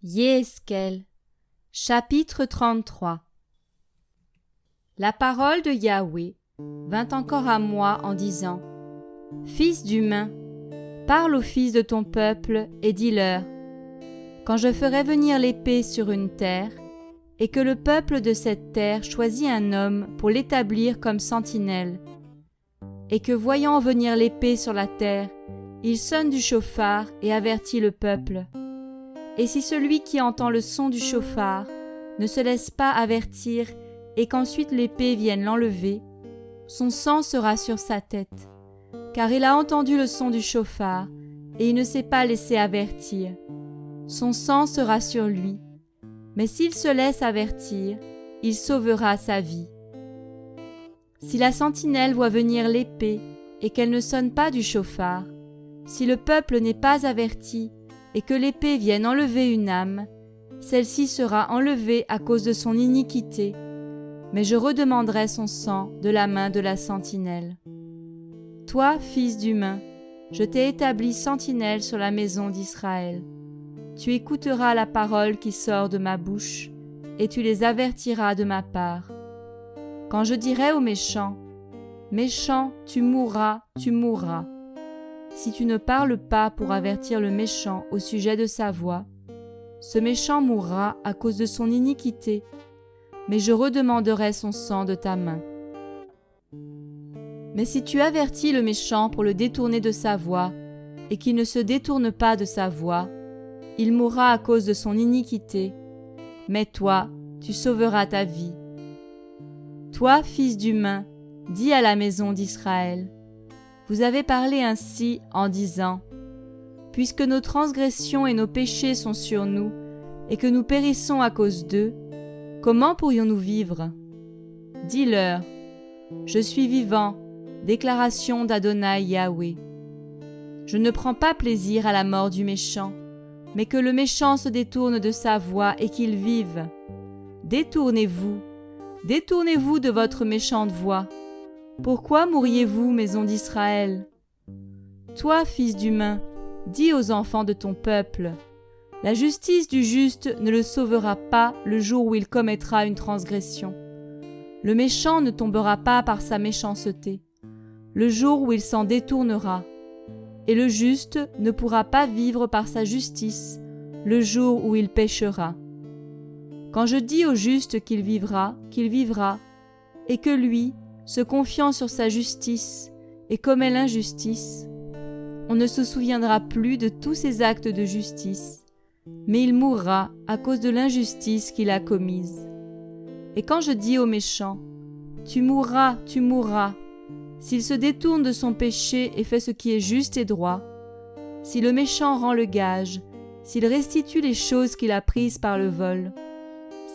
Yézéchiel, chapitre 33. La parole de Yahweh vint encore à moi en disant : Fils d'humain, parle aux fils de ton peuple et dis-leur : Quand je ferai venir l'épée sur une terre, et que le peuple de cette terre choisit un homme pour l'établir comme sentinelle, et que voyant venir l'épée sur la terre, il sonne du chauffard et avertit le peuple. Et si celui qui entend le son du chauffard ne se laisse pas avertir et qu'ensuite l'épée vienne l'enlever, son sang sera sur sa tête, car il a entendu le son du chauffard et il ne s'est pas laissé avertir. Son sang sera sur lui, mais s'il se laisse avertir, il sauvera sa vie. Si la sentinelle voit venir l'épée et qu'elle ne sonne pas du chauffard, si le peuple n'est pas averti et que l'épée vienne enlever une âme, celle-ci sera enlevée à cause de son iniquité, mais je redemanderai son sang de la main de la sentinelle. Toi, fils d'humain, je t'ai établi sentinelle sur la maison d'Israël. Tu écouteras la parole qui sort de ma bouche, et tu les avertiras de ma part. Quand je dirai aux méchants : Méchant, tu mourras, tu mourras. Si tu ne parles pas pour avertir le méchant au sujet de sa voie, ce méchant mourra à cause de son iniquité, mais je redemanderai son sang de ta main. Mais si tu avertis le méchant pour le détourner de sa voie, et qu'il ne se détourne pas de sa voie, il mourra à cause de son iniquité, mais toi, tu sauveras ta vie. Toi, fils d'humain, dis à la maison d'Israël : Vous avez parlé ainsi en disant : Puisque nos transgressions et nos péchés sont sur nous, et que nous périssons à cause d'eux, comment pourrions-nous vivre ? Dis-leur : Je suis vivant, déclaration d'Adonai Yahweh. Je ne prends pas plaisir à la mort du méchant, mais que le méchant se détourne de sa voie et qu'il vive. Détournez-vous de votre méchante voie. Pourquoi mourriez-vous, maison d'Israël ? Toi, fils d'humain, dis aux enfants de ton peuple : La justice du juste ne le sauvera pas le jour où il commettra une transgression. Le méchant ne tombera pas par sa méchanceté, le jour où il s'en détournera. Et le juste ne pourra pas vivre par sa justice, le jour où il péchera. Quand je dis au juste qu'il vivra, et que lui, se confiant sur sa justice, et commet l'injustice, on ne se souviendra plus de tous ses actes de justice, mais il mourra à cause de l'injustice qu'il a commise. Et quand je dis au méchant : Tu mourras, s'il se détourne de son péché et fait ce qui est juste et droit, si le méchant rend le gage, s'il restitue les choses qu'il a prises par le vol,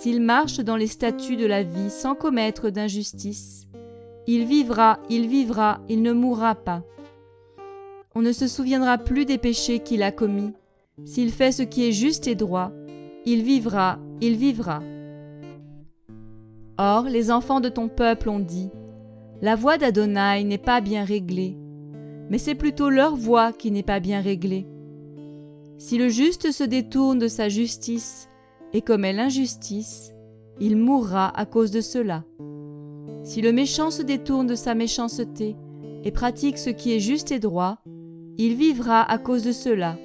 s'il marche dans les statuts de la vie sans commettre d'injustice, il vivra, il ne mourra pas. On ne se souviendra plus des péchés qu'il a commis. S'il fait ce qui est juste et droit, il vivra. Or, les enfants de ton peuple ont dit : La voie d'Adonai n'est pas bien réglée, mais c'est plutôt leur voie qui n'est pas bien réglée. Si le juste se détourne de sa justice et commet l'injustice, il mourra à cause de cela. Si le méchant se détourne de sa méchanceté et pratique ce qui est juste et droit, il vivra à cause de cela.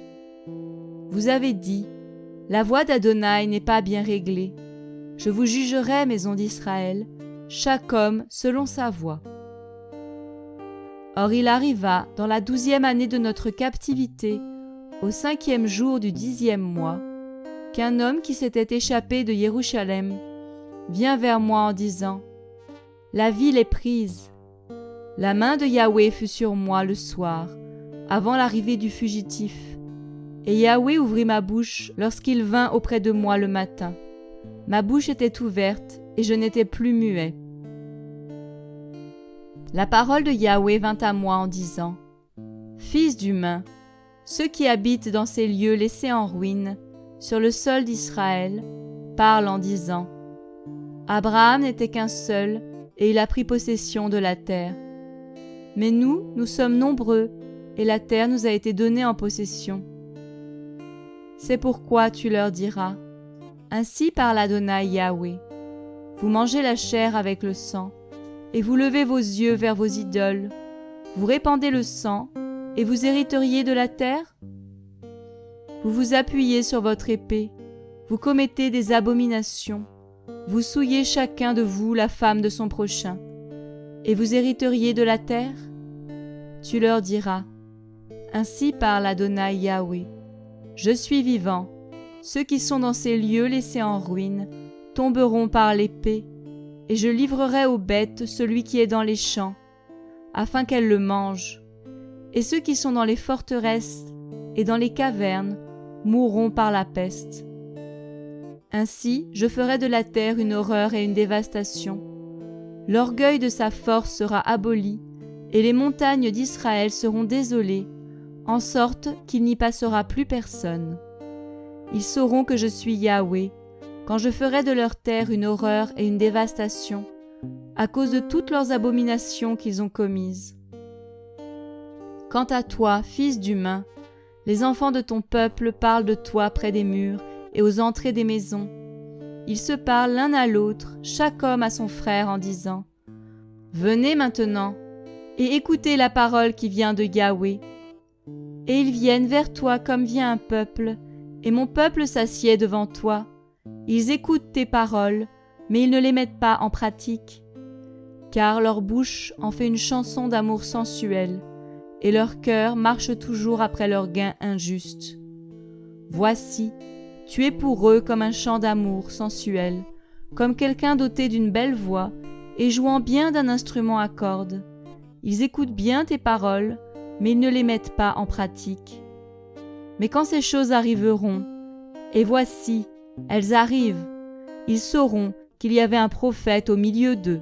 Vous avez dit : La voie d'Adonai n'est pas bien réglée. Je vous jugerai, maison d'Israël, chaque homme selon sa voie. Or il arriva, dans la 12e année de notre captivité, au 5e jour du 10e mois, qu'un homme qui s'était échappé de Jérusalem vient vers moi en disant : La ville est prise. La main de Yahweh fut sur moi le soir, avant l'arrivée du fugitif, et Yahweh ouvrit ma bouche lorsqu'il vint auprès de moi le matin. Ma bouche était ouverte, et je n'étais plus muet. La parole de Yahweh vint à moi en disant : Fils d'humain, ceux qui habitent dans ces lieux laissés en ruine, sur le sol d'Israël, parlent en disant : Abraham n'était qu'un seul, et il a pris possession de la terre. Mais nous sommes nombreux, et la terre nous a été donnée en possession. C'est pourquoi tu leur diras, ainsi parle Adonai Yahweh. Vous mangez la chair avec le sang, et vous levez vos yeux vers vos idoles. Vous répandez le sang, et vous hériteriez de la terre? Vous vous appuyez sur votre épée, vous commettez des abominations, vous souillez chacun de vous la femme de son prochain, et vous hériteriez de la terre? Tu leur diras, ainsi parle Adonai Yahweh. Je suis vivant, ceux qui sont dans ces lieux laissés en ruine tomberont par l'épée, et je livrerai aux bêtes celui qui est dans les champs, afin qu'elles le mangent, et ceux qui sont dans les forteresses et dans les cavernes mourront par la peste. Ainsi, je ferai de la terre une horreur et une dévastation. L'orgueil de sa force sera aboli, et les montagnes d'Israël seront désolées, en sorte qu'il n'y passera plus personne. Ils sauront que je suis Yahweh, quand je ferai de leur terre une horreur et une dévastation, à cause de toutes leurs abominations qu'ils ont commises. Quant à toi, fils d'humain, les enfants de ton peuple parlent de toi près des murs et aux entrées des maisons. Ils se parlent l'un à l'autre, chaque homme à son frère, en disant « Venez maintenant, et écoutez la parole qui vient de Yahweh. » Et ils viennent vers toi comme vient un peuple, et mon peuple s'assied devant toi. Ils écoutent tes paroles, mais ils ne les mettent pas en pratique. Car leur bouche en fait une chanson d'amour sensuel, et leur cœur marche toujours après leur gain injuste. Voici, tu es pour eux comme un chant d'amour sensuel, comme quelqu'un doté d'une belle voix et jouant bien d'un instrument à cordes. Ils écoutent bien tes paroles, mais ils ne les mettent pas en pratique. Mais quand ces choses arriveront, et voici, elles arrivent, ils sauront qu'il y avait un prophète au milieu d'eux.